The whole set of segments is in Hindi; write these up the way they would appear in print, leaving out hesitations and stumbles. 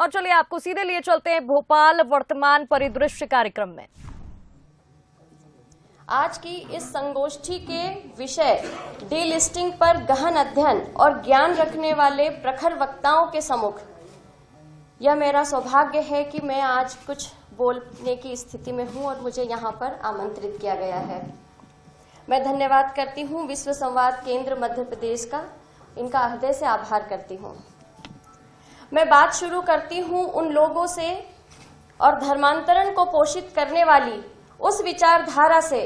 और चलिए आपको सीधे लिए चलते हैं भोपाल वर्तमान परिदृश्य कार्यक्रम में। आज की इस संगोष्ठी के विषय डीलिस्टिंग पर गहन अध्ययन और ज्ञान रखने वाले प्रखर वक्ताओं के सम्मुख यह मेरा सौभाग्य है कि मैं आज कुछ बोलने की स्थिति में हूं और मुझे यहां पर आमंत्रित किया गया है। मैं धन्यवाद करती हूं विश्व संवाद केंद्र मध्य प्रदेश का, इनका हृदय से आभार करती हूं। मैं बात शुरू करती हूं उन लोगों से और धर्मांतरण को पोषित करने वाली उस विचारधारा से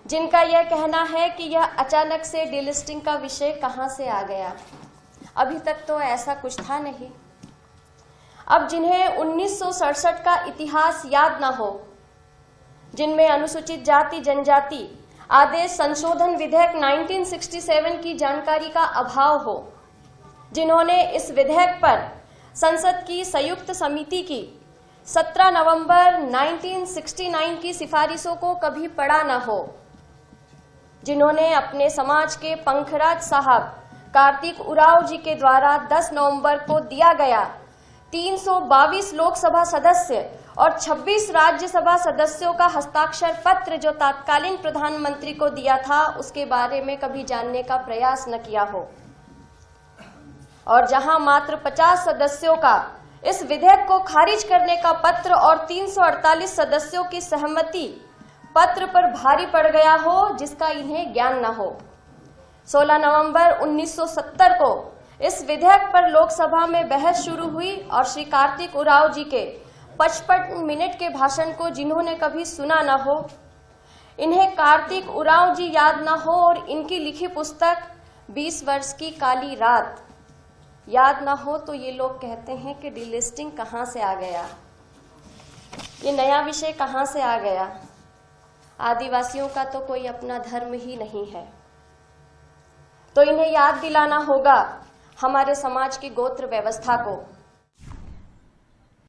जिनका यह कहना है कि यह अचानक से डीलिस्टिंग का विषय कहां से आ गया। अभी तक तो ऐसा कुछ था नहीं। अब जिन्हें 1967 का इतिहास याद ना हो, जिनमें अनुसूचित जाति जनजाति आदेश संशोधन विधेयक 1967 की जानकारी का अभाव हो, जिन्होंने इस विधेयक पर संसद की संयुक्त समिति की 17 नवंबर 1969 की सिफारिशों को कभी पढ़ा न हो, जिन्होंने अपने समाज के पंखराज साहब कार्तिक उरांव जी के द्वारा 10 नवंबर को दिया गया 322 लोकसभा सदस्य और 26 राज्यसभा सदस्यों का हस्ताक्षर पत्र जो तत्कालीन प्रधानमंत्री को दिया था, उसके बारे में कभी जानने का प्रयास न किया हो, और जहां मात्र 50 सदस्यों का इस विधेयक को खारिज करने का पत्र और 348 सदस्यों की सहमति पत्र पर भारी पड़ गया हो, जिसका इन्हें ज्ञान न हो। 16 नवंबर 1970 को इस विधेयक पर लोकसभा में बहस शुरू हुई और श्री कार्तिक उरांव जी के 55 मिनट के भाषण को जिन्होंने कभी सुना न हो, इन्हें कार्तिक उरांव जी याद न हो और इनकी लिखी पुस्तक 20 वर्ष की काली रात याद ना हो, तो ये लोग कहते हैं कि डीलिस्टिंग कहां से आ गया, ये नया विषय कहां से आ गया। आदिवासियों का तो कोई अपना धर्म ही नहीं है, तो इन्हें याद दिलाना होगा हमारे समाज की गोत्र व्यवस्था को,